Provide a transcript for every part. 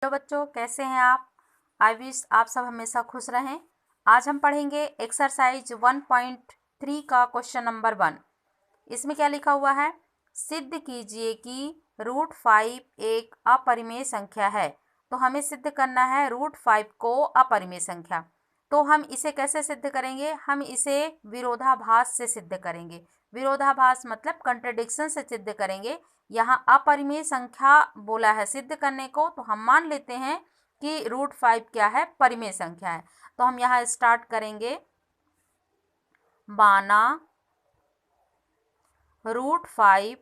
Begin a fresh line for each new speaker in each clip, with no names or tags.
तो बच्चों, कैसे हैं आप? आई विश आप सब हमेशा खुश रहें। आज हम पढ़ेंगे एक्सरसाइज 1.3 का क्वेश्चन नंबर 1। इसमें क्या लिखा हुआ है? सिद्ध कीजिए कि √5 एक अपरिमेय संख्या है। तो हमें सिद्ध करना है √5 को अपरिमेय संख्या। तो हम इसे कैसे सिद्ध करेंगे? हम इसे विरोधाभास से सिद्ध करेंगे। विरोधाभास मतलब कंट्रडिक्शन से सिद्ध करेंगे। यहाँ अपरिमेय संख्या बोला है सिद्ध करने को, तो हम मान लेते हैं कि √5 क्या है? परिमेय संख्या है। तो हम यहाँ स्टार्ट करेंगे। माना √5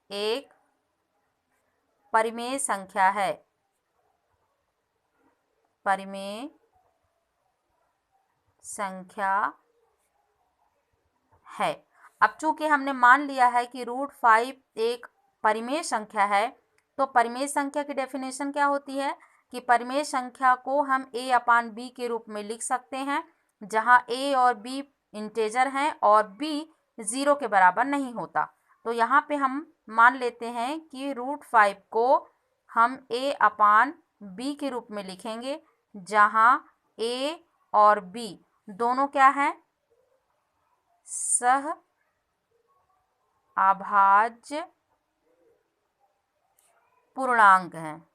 एक परिमेय संख्या है। परिमेय संख्या है। अब चूंकि हमने मान लिया है कि √5 एक परिमेय संख्या है, तो परिमेय संख्या की डेफिनेशन क्या होती है कि परिमेय संख्या को हम a/b के रूप में लिख सकते हैं, जहां a और b इंटेजर हैं और b 0 के बराबर नहीं होता। तो यहाँ पे हम मान लेते हैं कि √5 को हम a/b के रूप में लिखेंगे, जहां a और b दोनों क्या है? सह अभाज्य पूर्णांक हैं।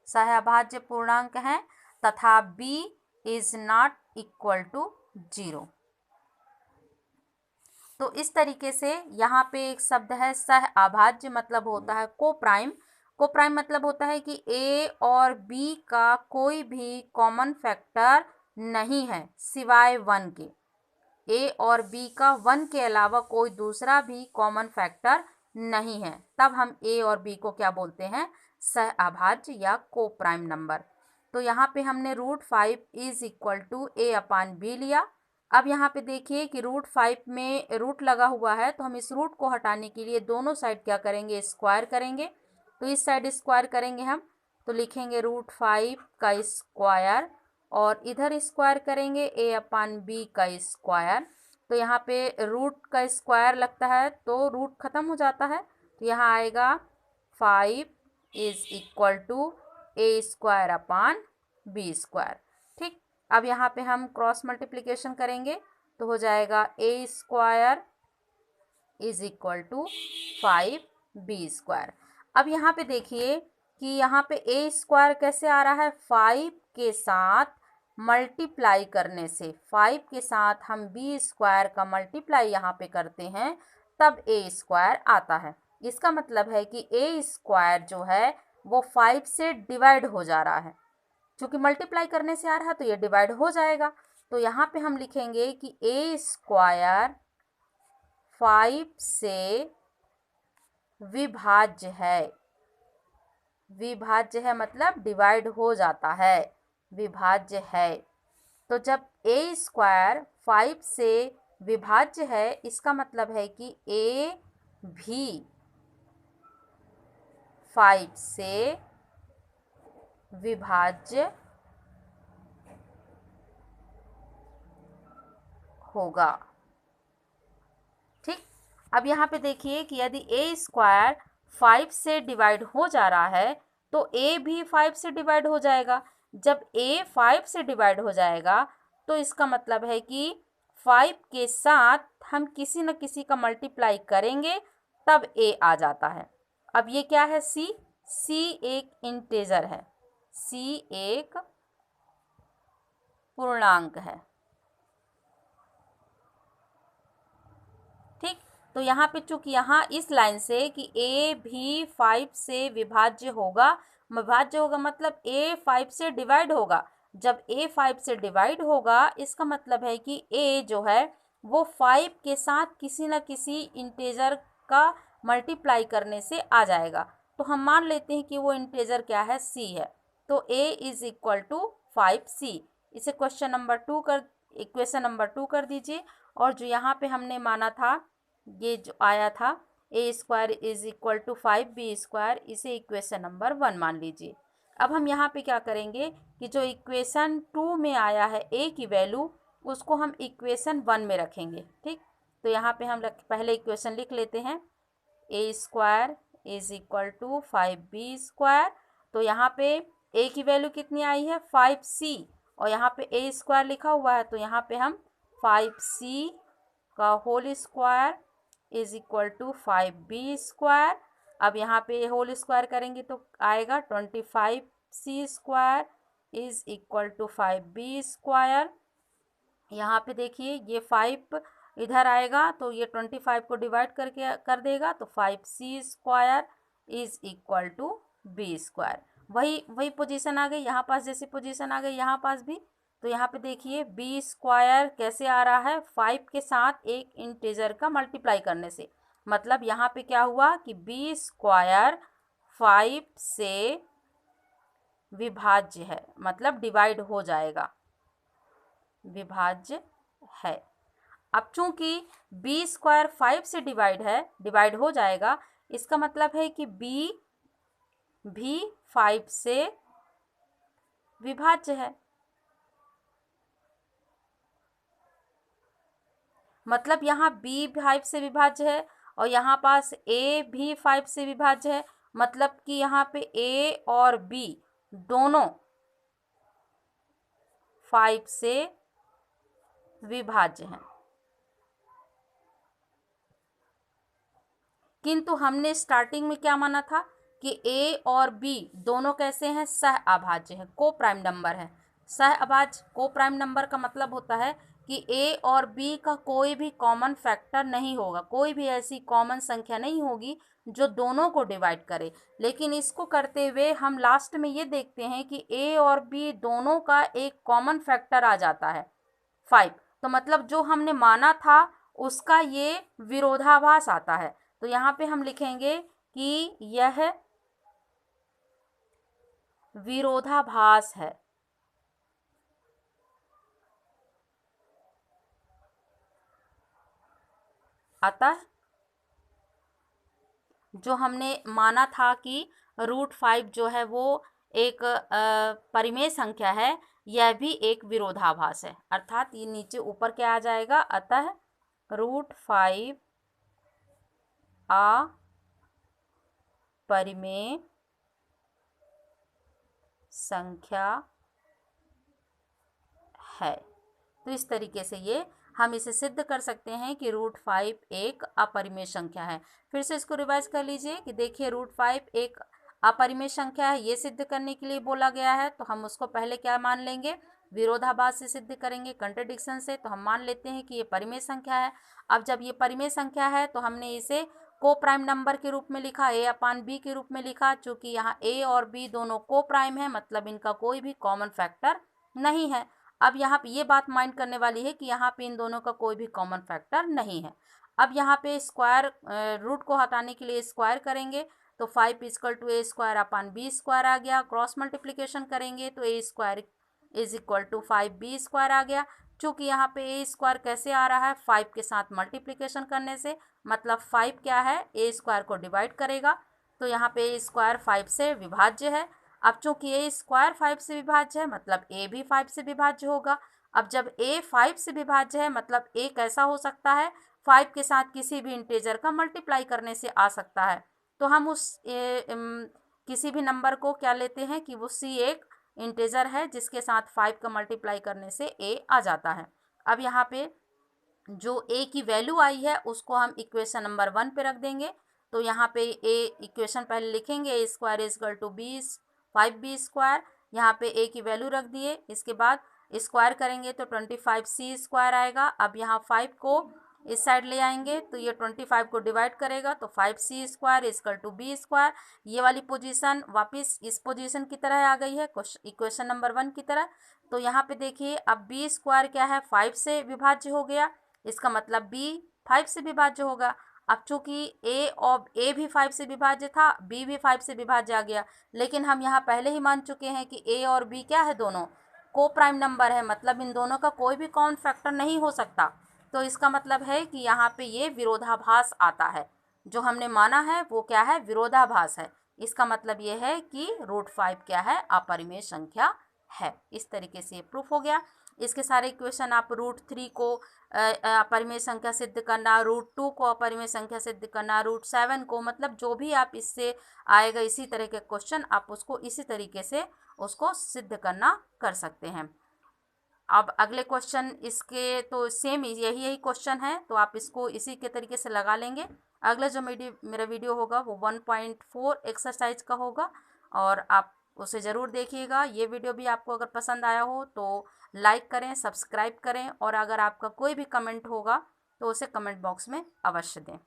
सहअभाज्य पूर्णांक हैं तथा b is not equal to 0। तो इस तरीके से यहाँ पे एक शब्द है सहअभाज्य, मतलब होता है कोप्राइम। कोप्राइम मतलब होता है कि a और b का कोई भी कॉमन फैक्टर नहीं है सिवाय 1 के। a और b का 1 के अलावा कोई दूसरा भी कॉमन फैक्टर नहीं है, तब हम a और b को क्या बोलते हैं? सहअभाज्य या कोप्राइम नंबर। तो यहाँ पे हमने √5 इज इक्वल टू a/b लिया। अब यहाँ पे देखिए कि √5 में रूट लगा हुआ है, तो हम इस रूट को हटाने के लिए दोनों साइड क्या करेंगे? स्क्वायर करेंगे। तो इस साइड स्क्वायर करेंगे हम, तो लिखेंगे √5 का स्क्वायर और इधर स्क्वायर करेंगे a/b का स्क्वायर। तो यहाँ पे रूट का स्क्वायर लगता है तो रूट खत्म हो जाता है, तो यहाँ आएगा 5 इज इक्वल टू a²/b²। ठीक, अब यहाँ पे हम क्रॉस मल्टीप्लिकेशन करेंगे तो हो जाएगा a² is equal to 5b²। अब यहाँ पे देखिए कि यहाँ पे a² कैसे आ रहा है? 5 के साथ मल्टीप्लाई करने से। 5 के साथ हम b² का मल्टीप्लाई यहाँ पे करते हैं, तब a² आता है। इसका मतलब है कि a² जो है वो 5 से डिवाइड हो जा रहा है। चूंकि मल्टीप्लाई करने से आ रहा है तो ये डिवाइड हो जाएगा। तो यहाँ पे हम लिखेंगे कि a² 5 से विभाज्य है। विभाज्य है मतलब डिवाइड हो जाता है, विभाज्य है। तो जब a² 5 से विभाज्य है, इसका मतलब है कि a भी 5 से विभाज्य होगा। ठीक, अब यहाँ पे देखिए कि यदि a² 5 से डिवाइड हो जा रहा है तो a भी 5 से डिवाइड हो जाएगा। जब a 5 से डिवाइड हो जाएगा तो इसका मतलब है कि 5 के साथ हम किसी न किसी का मल्टीप्लाई करेंगे, तब a आ जाता है। अब ये क्या है? c एक इंटेजर है, c एक पूर्णांक है। ठीक, तो यहाँ पे चूंकि यहाँ इस लाइन से कि a भी 5 से विभाज्य होगा, मतलब a 5 से डिवाइड होगा। जब a 5 से डिवाइड होगा, इसका मतलब है कि a जो है वो 5 के साथ किसी न किसी इंटेजर का मल्टीप्लाई करने से आ जाएगा। तो हम मान लेते हैं कि वो इंटेजर क्या है? c है। तो a is equal to 5c। इसे इक्वेशन नंबर 2 कर दीजिए। और जो यहाँ पे हमने माना था, ये जो आया था a² is equal to 5b², इसे इक्वेशन नंबर 1 मान लीजिए। अब हम यहाँ पे क्या करेंगे कि जो इक्वेशन 2 में आया है a की वैल्यू, उसको हम इक्वेशन 1 में रखेंगे। ठीक, तो यहाँ पे हम पहले इक्वेशन लिख लेते हैं। a² is equal to 5b²। तो यहाँ पे a की वैल्यू कितनी आई है 5c और यहाँ पे a² लिखा हुआ है, तो यहाँ पे हम 5c का whole square is equal to 5b²। अब यहाँ पे होल स्क्वायर करेंगे तो आएगा 25c² is equal to 5b²। यहाँ पे देखिए ये 5 इधर आएगा तो ये 25 को डिवाइड करके कर देगा, तो 5c² is equal to b²। वही पोजीशन आ गई, यहाँ पास जैसी पोजीशन आ गई यहाँ पास भी। तो यहाँ पे देखिए b² कैसे आ रहा है 5 के साथ एक इंटीजर का मल्टीप्लाई करने से। मतलब यहाँ पे क्या हुआ कि b² 5 से विभाज्य है, मतलब डिवाइड हो जाएगा, विभाज्य है। अब चूंकि b² 5 से डिवाइड हो जाएगा, इसका मतलब है कि b भी 5 से विभाज्य है। मतलब यहाँ b 5 से विभाज्य है और यहाँ पास a भी 5 से विभाज्य है। मतलब कि यहाँ पे a और b दोनों 5 से विभाज्य हैं। किंतु हमने स्टार्टिंग में क्या माना था कि a और b दोनों कैसे हैं, सह अभाज्य हैं, को प्राइम नंबर है। सह अभाज्य को प्राइम नंबर का मतलब होता है कि a और b का कोई भी कॉमन फैक्टर नहीं होगा, कोई भी ऐसी कॉमन संख्या नहीं होगी जो दोनों को डिवाइड करे। लेकिन इसको करते हुए हम लास्ट में ये देखते हैं कि a और b दोनों का एक कॉमन फैक्टर आ जाता है 5। तो मतलब जो हमने माना था उसका ये विरोधाभास आता है। तो यहाँ पे हम लिखेंगे कि यह विरोधाभास है। अतः जो हमने माना था कि √5 जो है वो एक परिमेय संख्या है, यह भी एक विरोधाभास है। अर्थात ये नीचे ऊपर क्या आ जाएगा, अतः √5 अपरिमेय संख्या है। तो इस तरीके से ये हम इसे सिद्ध कर सकते हैं कि √5 एक अपरिमेय संख्या है। फिर से इसको रिवाइज कर लीजिए कि देखिए √5 एक अपरिमेय संख्या है, ये सिद्ध करने के लिए बोला गया है। तो हम उसको पहले क्या मान लेंगे, विरोधाभास से सिद्ध करेंगे, कंट्राडिक्शन से। तो हम मान लेते हैं कि ये परिमेय संख्या है। अब जब ये परिमेय संख्या है तो हमने इसे को प्राइम नंबर के रूप में लिखा, a/b के रूप में लिखा। चूंकि यहाँ a और b दोनों को प्राइम है, मतलब इनका कोई भी कॉमन फैक्टर नहीं है। अब यहाँ पे ये बात माइंड करने वाली है कि यहाँ पे इन दोनों का कोई भी कॉमन फैक्टर नहीं है। अब यहाँ पे स्क्वायर रूट को हटाने के लिए स्क्वायर करेंगे, तो 5 = a² आ गया। क्रॉस मल्टीप्लिकेशन करेंगे तो a² = 5b² आ गया। चूँकि यहाँ पे a² कैसे आ रहा है 5 के साथ मल्टीप्लिकेशन करने से, मतलब 5 क्या है a² को डिवाइड करेगा। तो यहाँ पे a² 5 से विभाज्य है। अब चूंकि a² 5 से विभाज्य है, मतलब a भी 5 से विभाज्य होगा। अब जब a 5 से विभाज्य है, मतलब a कैसा हो सकता है, 5 के साथ किसी भी इंटीजर का मल्टीप्लाई करने से आ सकता है। तो हम उस किसी भी नंबर को क्या लेते हैं कि वो c एक इंटीजर है जिसके साथ 5 का मल्टीप्लाई करने से a आ जाता है। अब यहाँ पे जो a की वैल्यू आई है उसको हम इक्वेशन नंबर 1 पे रख देंगे। तो यहाँ पे a इक्वेशन पहले लिखेंगे, a² = 5b²। यहाँ पे a की वैल्यू रख दिए, इसके बाद स्क्वायर करेंगे तो 25c² आएगा। अब यहाँ 5 को इस साइड ले आएंगे तो ये 25 को डिवाइड करेगा, तो 5c² = b²। ये वाली पोजीशन वापस इस पोजीशन की तरह आ गई है, इक्वेशन नंबर 1 की तरह। तो यहाँ पे देखिए अब b² क्या है 5 से विभाज्य हो गया, इसका मतलब b 5 से विभाज्य होगा। अब चूंकि a भी 5 से विभाज्य था, b भी 5 से विभाज्य आ गया। लेकिन हम यहाँ पहले ही मान चुके हैं कि a और b क्या है, दोनों को प्राइम नंबर है, मतलब इन दोनों का कोई भी कॉमन फैक्टर नहीं हो सकता। तो इसका मतलब है कि यहाँ पे ये विरोधाभास आता है। जो हमने माना है वो क्या है, विरोधाभास है। इसका मतलब ये है कि √5 क्या है, अपरिमेय संख्या है। इस तरीके से ये प्रूफ हो गया। इसके सारे इक्वेशन आप √3 को अपरिमेय संख्या सिद्ध करना, √2 को अपरिमेय संख्या सिद्ध करना, √7 को, मतलब जो भी आप इससे आएगा इसी तरह के क्वेश्चन आप उसको इसी तरीके से उसको सिद्ध करना कर सकते हैं। अब अगले क्वेश्चन इसके तो सेम यही क्वेश्चन है, तो आप इसको इसी के तरीके से लगा लेंगे। अगला जो मेरा वीडियो होगा वो 1.4 एक्सरसाइज का होगा और आप उसे ज़रूर देखिएगा। ये वीडियो भी आपको अगर पसंद आया हो तो लाइक करें, सब्सक्राइब करें और अगर आपका कोई भी कमेंट होगा तो उसे कमेंट बॉक्स में अवश्य दें।